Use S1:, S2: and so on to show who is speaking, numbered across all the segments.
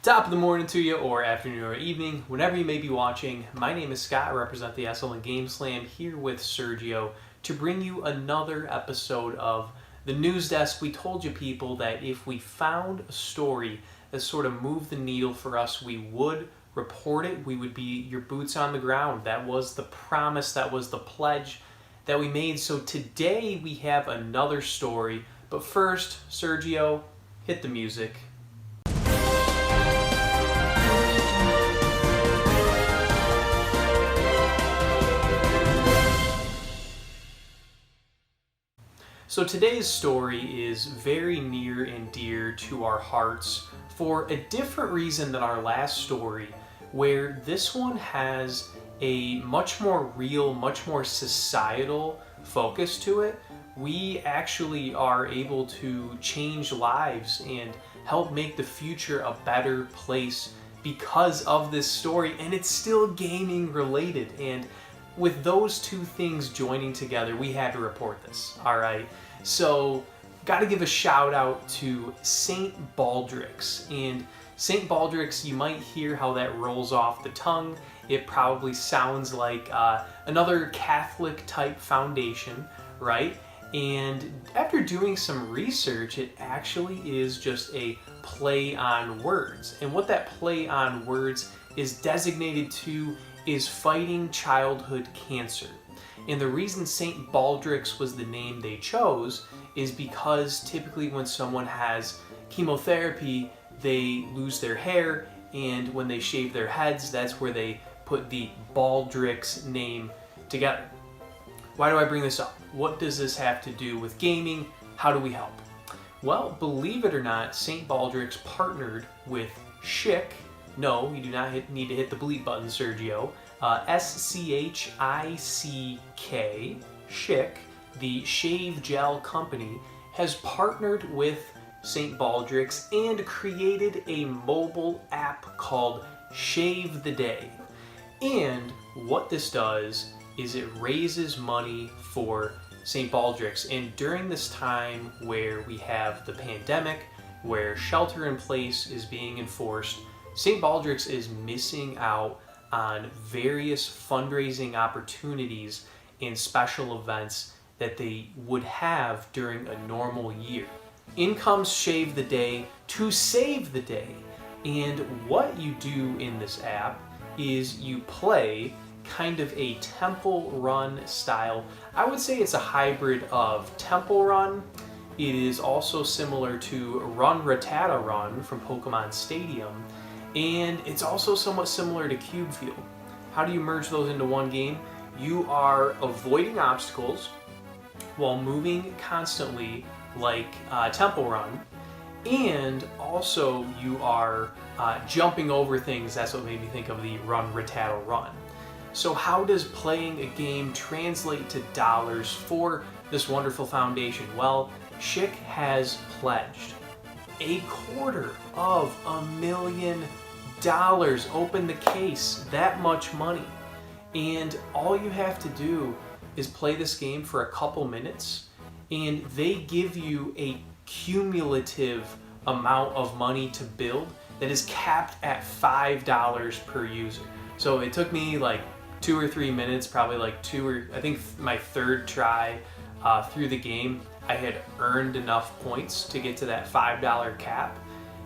S1: Top of the morning to you, or afternoon or evening, whenever you may be watching. My name is Scott. I represent the SL and GameSLAM here with Sergio to bring you another episode of the Newsdesk. We told you people that if we found a story that sort of moved the needle for us, we would report it. We would be your boots on the ground. That was the promise, that was the pledge that we made. So today we have another story. But first, Sergio, hit the music. So today's story is very near and dear to our hearts for a different reason than our last story, where this one has a much more real, much more societal focus to it. We actually are able to change lives and help make the future a better place because of this story, and it's still gaming related. And with those two things joining together, we had to report this, all right? So, got to give a shout out to St. Baldrick's. And St. Baldrick's, you might hear how that rolls off the tongue. It probably sounds like another Catholic type foundation, right? And after doing some research, it actually is just a play on words. And what that play on words is designated to is fighting childhood cancer. And the reason St. Baldrick's was the name they chose is because typically when someone has chemotherapy, they lose their hair, and when they shave their heads, that's where they put the Baldrick's name together. Why do I bring this up? What does this have to do with gaming? How do we help? Well, believe it or not, St. Baldrick's partnered with Schick. No, you do not need to hit the bleep button, Sergio. SCHICK, Schick, the shave gel company, has partnered with St. Baldrick's and created a mobile app called Shave the Day. And what this does is it raises money for St. Baldrick's. And during this time where we have the pandemic, where shelter in place is being enforced, St. Baldrick's is missing out on various fundraising opportunities and special events that they would have during a normal year. In comes Shave the Day to save the day. And what you do in this app is you play kind of a temple run style. I would say it's a hybrid of Temple Run. It is also similar to Run Rattata Run from Pokemon Stadium. And it's also somewhat similar to Cube Field. How do you merge those into one game? You are avoiding obstacles while moving constantly like Temple Run, and also you are jumping over things. That's what made me think of the Run Rattata Run. So how does playing a game translate to dollars for this wonderful foundation? Well, Schick has pledged $250,000. Open the case, that much money. And all you have to do is play this game for a couple minutes, and they give you a cumulative amount of money to build that is capped at $5 per user. So it took me like 2 or 3 minutes, probably like I think my third try through the game, I had earned enough points to get to that $5 cap.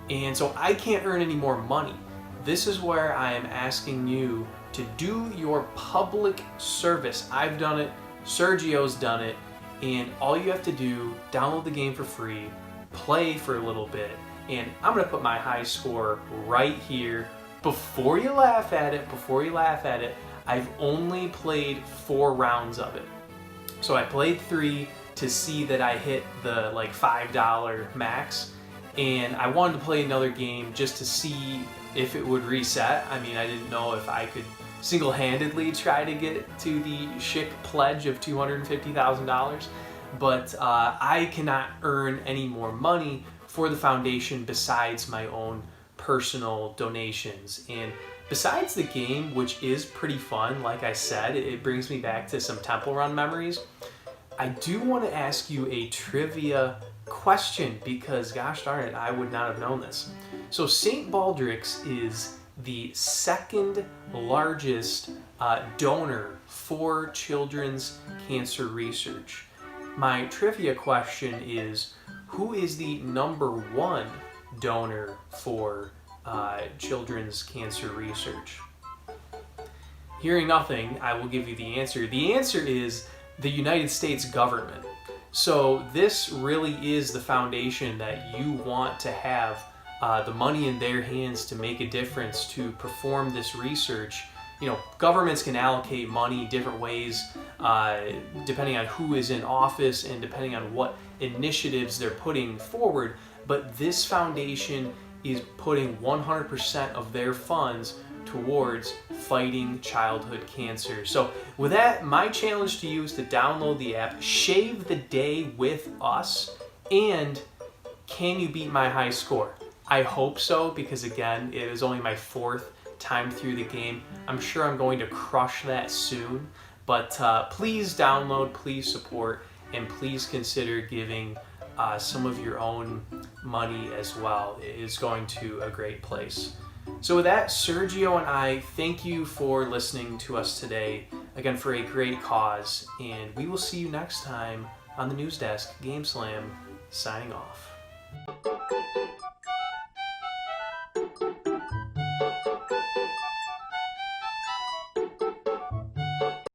S1: And so I can't earn any more money. This is where I am asking you to do your public service. I've done it, Sergio's done it, and all you have to do, download the game for free, play for a little bit, and I'm gonna put my high score right here. Before you laugh at it, I've only played 4 rounds of it. So I played 3 to see that I hit the like $5 max, and I wanted to play another game just to see if it would reset. I mean, I didn't know if I could single-handedly try to get to the Schick pledge of $250,000, but I cannot earn any more money for the foundation besides my own personal donations. And besides the game, which is pretty fun, like I said, it brings me back to some Temple Run memories, I do want to ask you a trivia question because, gosh darn it, I would not have known this. So St. Baldrick's is the second largest donor for children's cancer research. My trivia question is, who is the number one donor for children's cancer research? Hearing nothing, I will give you the answer. The answer is the United States government. So this really is the foundation that you want to have the money in their hands to make a difference, to perform this research. You know, governments can allocate money different ways depending on who is in office and depending on what initiatives they're putting forward, but this foundation is putting 100% of their funds towards fighting childhood cancer. So with that, my challenge to you is to download the app, shave the day with us, and can you beat my high score? I hope so, because again, it is only my 4th time through the game. I'm sure I'm going to crush that soon, but please download, please support, and please consider giving some of your own money as well. It is going to a great place. So with that, Sergio and I thank you for listening to us today, again for a great cause, and we will see you next time on the Newsdesk. GameSLAM signing off.